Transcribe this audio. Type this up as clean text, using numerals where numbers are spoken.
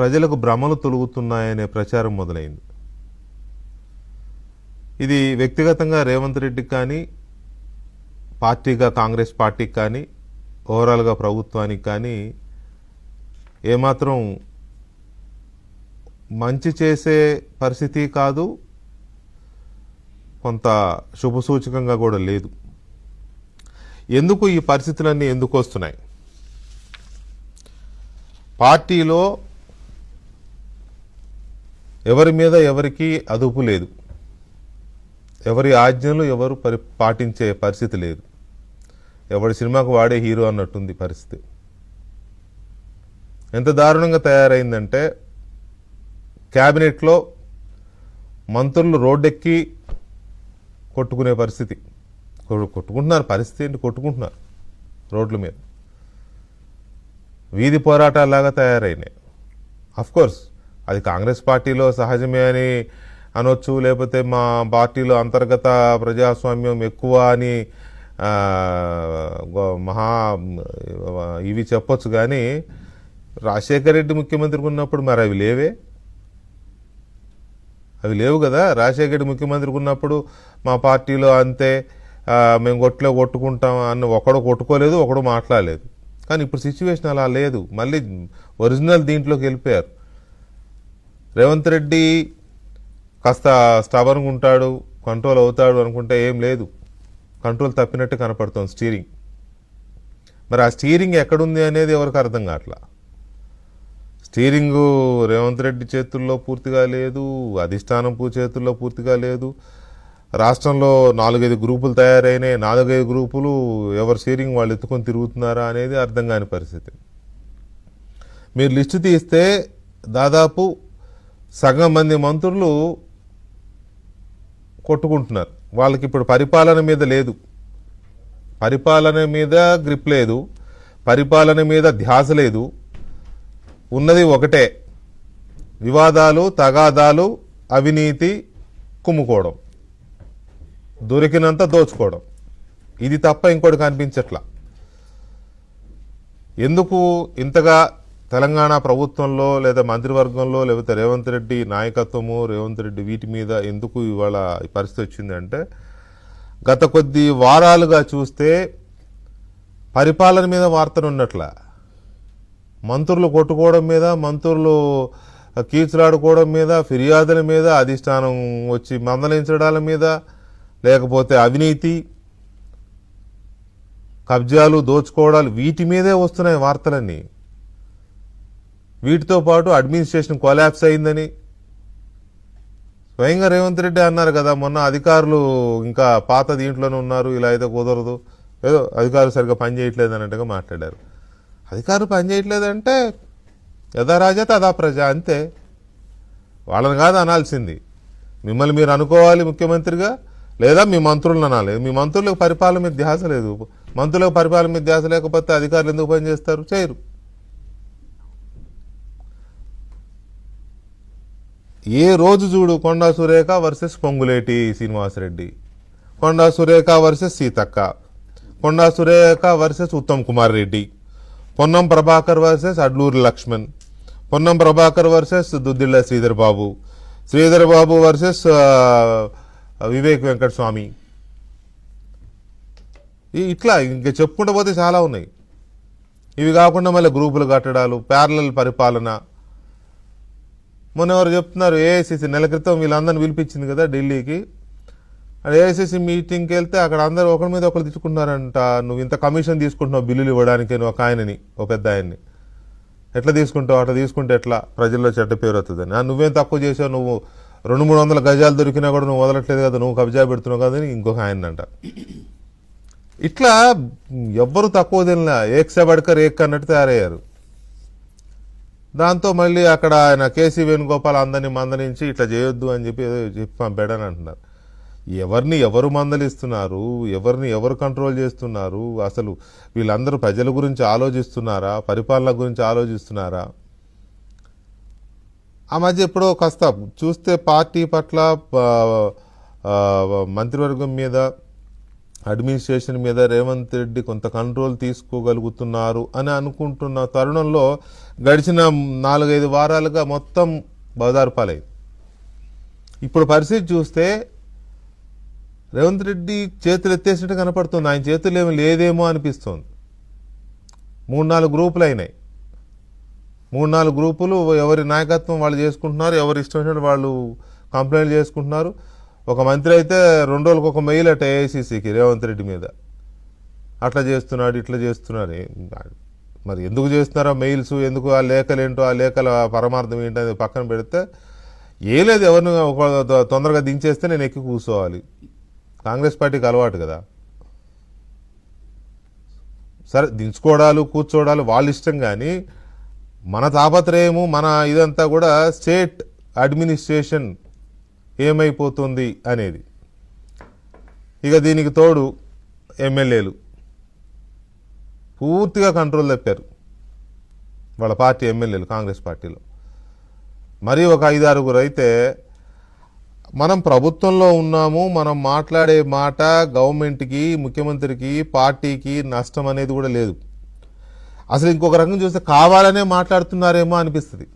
ప్రజలకు భ్రమలు తొలుగుతున్నాయనే ప్రచారం మొదలైంది. ఇది వ్యక్తిగతంగా రేవంత్ రెడ్డికి కానీ, పార్టీగా కాంగ్రెస్ పార్టీకి కానీ, ఓవరాల్గా ప్రభుత్వానికి కానీ ఏమాత్రం మంచి చేసే పరిస్థితి కాదు, కొంత శుభసూచకంగా కూడా లేదు. ఎందుకు ఈ పరిస్థితులన్నీ ఎందుకు వస్తున్నాయి? పార్టీలో ఎవరి మీద ఎవరికి అదుపు లేదు, ఎవరి ఆజ్ఞలు ఎవరు పాటించే పరిస్థితి లేదు. ఎవరి సినిమాకు వాడే హీరో అన్నట్టుంది పరిస్థితి. ఎంత దారుణంగా తయారైందంటే క్యాబినెట్లో మంత్రులు రోడ్డెక్కి కొట్టుకునే పరిస్థితి. కొట్టుకుంటున్నారు, పరిస్థితి ఏంటి? కొట్టుకుంటున్నారు రోడ్ల మీద. వీధి పోరాటాలాగా తయారైనాయి. అఫ్కోర్స్ అది కాంగ్రెస్ పార్టీలో సహజమే అని అనొచ్చు, లేకపోతే మా పార్టీలో అంతర్గత ప్రజాస్వామ్యం ఎక్కువ అని ఇవి చెప్పొచ్చు. కానీ రాజశేఖర రెడ్డి ముఖ్యమంత్రికి ఉన్నప్పుడు మరి అవి లేవే, అవి లేవు కదా. రాజశేఖర రెడ్డి ముఖ్యమంత్రికి ఉన్నప్పుడు మా పార్టీలో అంతే, మేము కొట్టుకుంటాం అని ఒకడు కొట్టుకోలేదు, ఒకడు మాట్లాడలేదు. కానీ ఇప్పుడు సిచ్యువేషన్ అలా లేదు, మళ్ళీ ఒరిజినల్ దీంట్లోకి వెళ్ళిపోయారు. రేవంత్ రెడ్డి కాస్త స్టబర్న్గా ఉంటాడు, కంట్రోల్ అవుతాడు అనుకుంటే ఏం లేదు, కంట్రోల్ తప్పినట్టు కనపడుతుంది స్టీరింగ్. మరి ఆ స్టీరింగ్ ఎక్కడుంది అనేది ఎవరికి అర్థం కావట్లా. స్టీరింగు రేవంత్ రెడ్డి చేతుల్లో పూర్తిగా లేదు, అధిష్టానం చేతుల్లో పూర్తిగా లేదు. రాష్ట్రంలో 4-5 గ్రూపులు తయారైనాయి, 4-5 గ్రూపులు ఎవరు స్టీరింగ్ వాళ్ళు ఎత్తుకొని తిరుగుతున్నారా అనేది అర్థం కాని పరిస్థితి. మీరు లిస్టు తీస్తే దాదాపు సగం మంది మంత్రులు కొట్టుకుంటున్నారు. వాళ్ళకి ఇప్పుడు పరిపాలన మీద లేదు, పరిపాలన మీద గ్రిప్ లేదు, పరిపాలన మీద ధ్యాస లేదు. ఉన్నది ఒకటే, వివాదాలు, తగాదాలు, అవినీతి, కుమ్ముకోవడం, దొరికినంత దోచుకోవడం. ఇది తప్ప ఇంకోటి కనిపించట్లా. ఎందుకు ఇంతగా తెలంగాణ ప్రభుత్వంలో లేదా మంత్రివర్గంలో లేకపోతే రేవంత్ రెడ్డి నాయకత్వము, రేవంత్ రెడ్డి వీటి మీద ఎందుకు ఇవాళ ఈ పరిస్థితి వచ్చిందంటే, గత కొద్ది వారాలుగా చూస్తే పరిపాలన మీద వార్తలు ఉన్నట్ల, మంత్రులు కొట్టుకోవడం మీద, మంత్రులు కీచులాడుకోవడం మీద, ఫిర్యాదుల మీద, అధిష్టానం వచ్చి మందలించడాల మీద, లేకపోతే అవినీతి, కబ్జాలు, దోచుకోవడాలు, వీటి మీదే వస్తున్నాయి వార్తలన్నీ. వీటితో పాటు అడ్మినిస్ట్రేషన్ కొలాప్స్ అయిందని స్వయంగా రేవంత్ రెడ్డి అన్నారు కదా మొన్న, అధికారులు ఇంకా పాత దీంట్లోనే ఉన్నారు, ఇలా అయితే కుదరదు, ఏదో అధికారులు సరిగ్గా పనిచేయట్లేదు అన్నట్టుగా మాట్లాడారు. అధికారులు పనిచేయట్లేదంటే యథా రాజా తదా ప్రజ, అంతే. వాళ్ళని కాదు అనాల్సింది, మిమ్మల్ని మీరు అనుకోవాలి ముఖ్యమంత్రిగా, లేదా మీ మంత్రులను అనాలి. మీ మంత్రులకు పరిపాలన మీద ధ్యాస లేదు. మంత్రులకు పరిపాలన మీద ధ్యాస లేకపోతే అధికారులు ఎందుకు పనిచేస్తారు? చేయరు. ఏ రోజు చూడు Konda Surekha versus Ponguleti Srinivasa Reddy, Konda Surekha versus Seethakka, Konda Surekha versus Uttam Kumar Reddy, Ponnam Prabhakar versus Adluri Laxman, Ponnam Prabhakar versus Duddilla Sridhar Babu, Sridhar Babu versus Vivek Venkataswamy. ఇట్లా ఇంకా చెప్పుకుంటూ పోతే చాలా ఉన్నాయి. ఇవి కాకుండా మళ్ళీ గ్రూపులు కట్టడాలు, ప్యారలల్ పరిపాలన. మొన్న ఎవరు చెప్తున్నారు, ఏఐసిసి నెల క్రితం వీళ్ళందరినీ పిలిపించింది కదా ఢిల్లీకి. ఏఐసిసి మీటింగ్కి వెళ్తే అక్కడ అందరూ ఒకరి మీద ఒకరు తీసుకుంటున్నారంట. నువ్వు ఇంత కమిషన్ తీసుకుంటున్నావు బిల్లులు ఇవ్వడానికి, నువ్వు ఒక ఆయనని, ఒక పెద్ద ఆయన్ని ఎట్లా తీసుకుంటావు? అట్లా తీసుకుంటే ఎట్లా ప్రజల్లో చెడ్డ పేరు వస్తుందని. నువ్వేం తక్కువ చేసావు, నువ్వు 200-300 గజాలు దొరికినా కూడా నువ్వు వదలట్లేదు కదా, నువ్వు కబ్జా పెడుతున్నావు కదా అని ఇంకొక ఆయన అంట. ఇట్లా ఎవ్వరు తక్కువ తినలా, ఏక్ సే బడ్కర్ ఏక్ అన్నట్టు తయారయ్యారు. దాంతో మళ్ళీ అక్కడ ఆయన కేసీ వేణుగోపాల్ అందరినీ మందలించి ఇట్లా చేయొద్దు అని చెప్పి పంపాడని అంటున్నారు. ఎవరిని ఎవరు మందలిస్తున్నారు, ఎవరిని ఎవరు కంట్రోల్ చేస్తున్నారు? అసలు వీళ్ళందరూ ప్రజల గురించి ఆలోచిస్తున్నారా, పరిపాలన గురించి ఆలోచిస్తున్నారా? ఆ మధ్య ఎప్పుడో కాస్త చూస్తే పార్టీ పట్ల, మంత్రివర్గం మీద అడ్మినిస్ట్రేషన్ మీద రేవంత్ రెడ్డి కొంత కంట్రోల్ తీసుకోగలుగుతున్నారు అని అనుకుంటున్న తరుణంలో గడిచిన 4-5 వారాలుగా మొత్తం బజారు పాలైంది. ఇప్పుడు పరిస్థితి చూస్తే రేవంత్ రెడ్డి చేతులు ఎత్తేసినట్టు కనపడుతుంది. ఆయన చేతులు ఏమి లేదేమో అనిపిస్తుంది. 3-4 గ్రూపులు అయినాయి. 3-4 గ్రూపులు ఎవరి నాయకత్వం వాళ్ళు చేసుకుంటున్నారు, ఎవరు ఇష్టం వచ్చినట్టు వాళ్ళు కంప్లైంట్ చేసుకుంటున్నారు. ఒక మంత్రి అయితే 2 రోజులకు ఒక మెయిల్ అట ఏఐసీసీకి రేవంత్ రెడ్డి మీద, అట్లా చేస్తున్నాడు ఇట్లా చేస్తున్నాడు. మరి ఎందుకు చేస్తున్నారో మెయిల్స్, ఎందుకు ఆ లేఖలు ఏంటో, ఆ లేఖల పరమార్థం ఏంటో అది పక్కన పెడితే ఏ లేదు, ఎవరిని తొందరగా దించేస్తే నేను ఎక్కి కూర్చోవాలి. కాంగ్రెస్ పార్టీకి అలవాటు కదా. సరే దించుకోవడాలు కూర్చోవడాలు వాళ్ళ ఇష్టం, కానీ మన తాపత్రయము మన ఇదంతా కూడా స్టేట్ అడ్మినిస్ట్రేషన్ ఏమైపోతుంది అనేది. ఇక దీనికి తోడు ఎమ్మెల్యేలు పూర్తిగా కంట్రోల్ తప్పారు. వాళ్ళ పార్టీ ఎమ్మెల్యేలు కాంగ్రెస్ పార్టీలో మరి ఒక 5-6 అయితే మనం ప్రభుత్వంలో ఉన్నాము, మనం మాట్లాడే మాట గవర్నమెంట్కి, ముఖ్యమంత్రికి, పార్టీకి నష్టం అనేది కూడా లేదు. అసలు ఇంకొక రకం చూస్తే కావాలనే మాట్లాడుతున్నారేమో అనిపిస్తుంది.